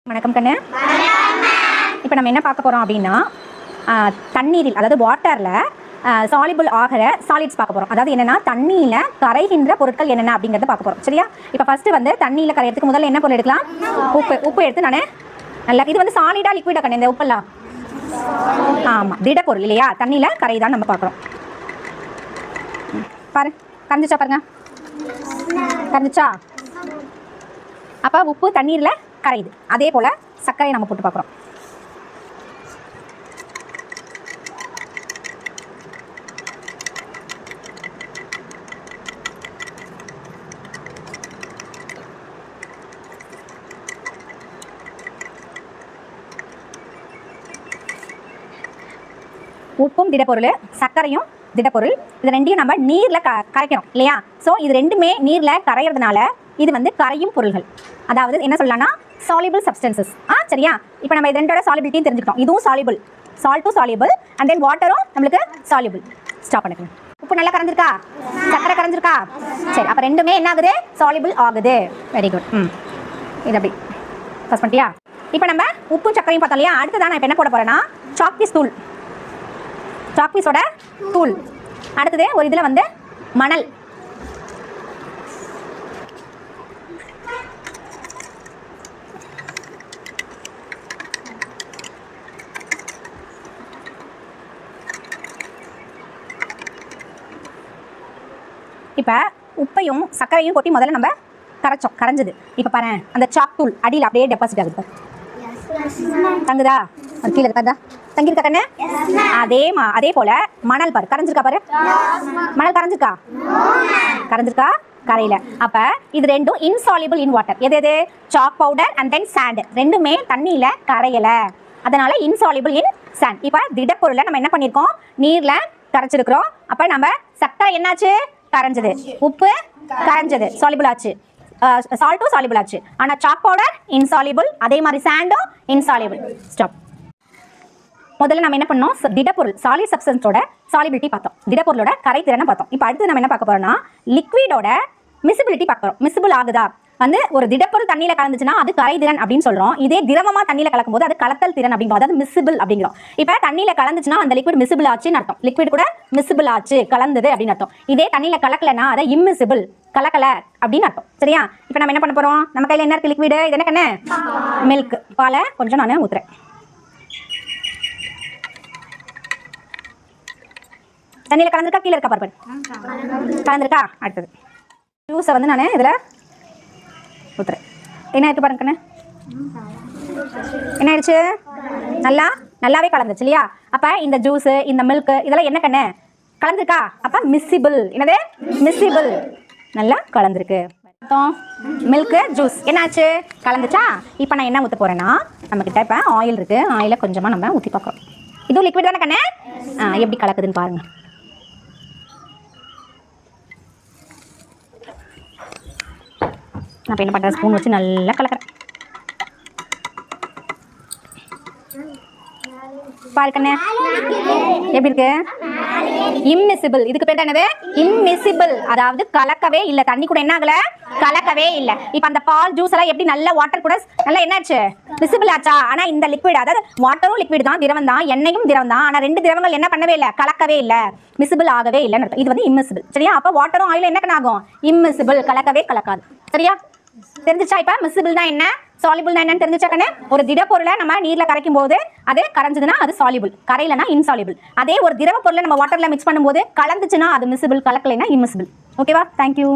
வணக்கம் கண்ணு. இப்போ நம்ம என்ன பார்க்க போகிறோம் அப்படின்னா தண்ணீரில் அதாவது வாட்டரில் சாலிபிள் ஆகிற சாலிட்ஸ் பார்க்க போகிறோம். அதாவது என்னென்னா தண்ணியில் கரைகின்ற பொருட்கள் என்னென்ன அப்படிங்கிறத பார்க்க போகிறோம். சரியா? இப்போ ஃபஸ்ட்டு வந்து தண்ணியில் கரையிறதுக்கு முதல்ல என்ன பொருள் எடுக்கலாம்? உப்பு எடுத்து நான் நல்லா இது வந்து சாலிடாக லிக்விடாக கண்ணு இந்த உப்பெல்லாம் ஆமாம் திடப்பொருள் இல்லையா? தண்ணியில் கரைதான் நம்ம பார்க்குறோம். பாரு கரைஞ்சிச்சா பாருங்க, கரைஞ்சிச்சா? அப்போ உப்பு தண்ணீரில் கரையுது. அதே போல் சர்க்கரையை நம்ம போட்டு பார்க்குறோம். உப்பும் திடப்பொருள், சர்க்கரையும் திடப்பொருள். இது ரெண்டையும் நம்ம நீரில் கரைக்கிறோம் இல்லையா? ஸோ இது ரெண்டுமே நீரில் கரையிறதுனால இது வந்து கரையும் பொருள்கள். அதாவது என்ன சொல்லலாம்னா சாலிபிள் சப்ஸ்டன்சஸ். சரியா? இப்போ நம்ம இது ரெண்டோட சாலிபிலிட்டியும் தெரிஞ்சுக்கிட்டோம். இதுவும் சாலிபிள், சால்ட்டும் சாலிபிள், அண்ட் தென் வாட்டரும் நம்மளுக்கு சாலிபிள். ஸ்டாப் பண்ணிக்கலாம். உப்பு நல்லா கரைஞ்சிருக்கா? சர்க்கரை கரைஞ்சிருக்கா? சரி, அப்போ ரெண்டுமே என்ன ஆகுது? சாலிபிள் ஆகுது. Very good. இது அப்படி ஃபஸ்ட் பண்ணிட்டியா? இப்போ நம்ம உப்பும் சர்க்கரையும் பார்த்தோம் இல்லையா? அடுத்ததான் நான் இப்போ என்ன போட போகிறேன்னா சாக்பீஸ் தூள், சாக்பீஸோட தூள். அடுத்தது ஒரு இதில் வந்து மணல், இப்போ உப்பையும் சர்க்கரையும் கொட்டி முதல்ல நம்ம கரைச்சோம், கரைஞ்சது. இப்போ பாரு அந்த சாக் தூள் அடியில் அப்படியே டெபாசிட் ஆகுது. தங்குதா? அது கீழே இருக்கா? தங்கியிருக்கா கண்ணு? அதே போல் மணல் பாரு கரைஞ்சிருக்கா? பாரு மணல் கரைஞ்சிருக்கா? கரைஞ்சிருக்கா? கரையில். அப்போ இது ரெண்டும் இன்சாலிபிள் இன் வாட்டர். எது எது? Chalk powder and then sand. ரெண்டுமே தண்ணியில் கரையலை, அதனால இன்சாலிபிள் இன் சாண்ட். இப்போ திடப்பொருளை நம்ம என்ன பண்ணியிருக்கோம்? நீரில் கரைச்சிருக்கிறோம். அப்போ நம்ம சர்க்கரை என்னாச்சு? கரைஞ்சது. உப்பு கரைஞ்சது, சாலிபிள் ஆச்சு. சால்ட்டும் சாலிபிள் ஆச்சு. ஆனால் சாக் பவுடர் இன்சாலிபிள், அதே மாதிரி சாண்டும் இன்சாலிபிள். ஸ்டாப். முதல்ல நம்ம என்ன பண்ணோம்? திடப்பொருள் சாலிட் சப்ஸ்டன்ஸோட சாலிபிலிட்டி பார்த்தோம், திடப்பொருளோட கரைத்திறனை பார்த்தோம். இப்போ அடுத்து நம்ம என்ன பார்க்க போறோம்னா லிக்விடோட மிசிபிலிட்டி பார்க்குறோம். மிசிபிள் ஆகுதா? வந்து ஒரு திடப்பொருள் தண்ணியில் கலந்துச்சுன்னா அது கரைதிறன் அப்படின்னு சொல்கிறோம். இதே திரவமாக தண்ணியில் கலக்கும் போது அது கலத்தல் திறன் அப்படிங்கிறோம், அதாவது மிசிபிள் அப்படிங்கிறோம். இப்போ தண்ணியில் கலந்துச்சுன்னா அந்த லிக்விட் மிசிபிள் ஆச்சுன்னு அர்த்தம். லிக்விட் கூட மிசிபிள் ஆச்சு, கலந்தது அப்படின்னு அர்த்தம். இதே தண்ணியில் கலக்கலைன்னா அதை இம்மிசிபிள், கலக்கலை அப்படின்னு அர்த்தம். சரியா? இப்போ நம்ம என்ன பண்ண போகிறோம்? நம்ம கையில் என்ன இருக்குது? லிக்விடு. இது என்ன கண்ணு? மில்க். பாலை கொஞ்சம் நான் ஊற்றுறேன். தண்ணியில் கலந்துருக்கா? கீழே இருக்கா? பாரு கலந்துருக்கா? அடுத்தது ஜூஸை வந்து நான் இதில் ஊற்றுறேன். என்ன ஆயிடுச்சு பாருங்க கண்ணு? என்ன ஆயிடுச்சு? நல்லாவே கலந்துச்சு இல்லையா? அப்போ இந்த ஜூஸு, இந்த மில்க்கு இதெல்லாம் என்ன கண்ணு? கலந்துருக்கா? அப்போ மிஸ்ஸிபிள். என்னது? மிஸ்ஸிபிள். நல்லா கலந்துருக்கு. மில்க்கு ஜூஸ் என்னாச்சு? கலந்துச்சா? இப்போ நான் என்ன ஊற்ற போகிறேன்னா நம்மக்கிட்ட இப்போ ஆயில் இருக்குது. ஆயிலை கொஞ்சமாக நம்ம ஊற்றி பார்க்குறோம். இதுவும் லிக்விட் தானே கண்ணு? எப்படி கலக்குதுன்னு பாருங்கள். நான் என்ன பண்ணுறேன்? ஸ்பூன் வச்சு நல்லா கலக்கிறேன். பாரு கண்ணு எப்படி இருக்கு? இம்மிசிபிள். இதுக்கு பேர் என்னது? இம்மிசிபிள். அதாவது கலக்கவே இல்லை. தண்ணி கூட என்ன ஆகல? கலக்கவே இல்லை. இப்போ அந்த பால் ஜூஸ் எல்லாம் எப்படி நல்ல வாட்டர் கூட நல்லா என்னாச்சு? மிசிபிள் ஆச்சா? ஆனால் இந்த லிக்விட், அதாவது வாட்டரும் லிக்விட் தான், திரவம் தான், எண்ணெயும் திரவம் தான். ஆனால் ரெண்டு திரவங்கள் என்ன பண்ணவே இல்லை? கலக்கவே இல்லை, மிசிபிள் ஆகவே இல்லைன்னு. இது வந்து இம்மிசிபிள். சரியா? அப்போ வாட்டரும் ஆயிலும் என்ன ஆகும்? இம்மிசிபிள், கலக்கவே கலக்காது. சரியா? தெரிஞ்சிச்சா? இப்போ மிசிபிள் தான் என்ன, சாலிபிள் என்னன்னு தெரிஞ்சிச்சா கண்ணு? ஒரு திடப்பொருளை நம்ம நீரில் கரைக்கும் போது அது கரைஞ்சதுன்னா அது சாலிபிள், கரையிலனா இன்சாலிபிள். அதே ஒரு திரவ பொருளை நம்ம வாட்டரில் மிக்ஸ் பண்ணும்போது கலந்துச்சுன்னா அது மிசிபிள், கலக்கலைன்னா இம்மிசிபிள். ஓகேவா? தேங்க்யூ.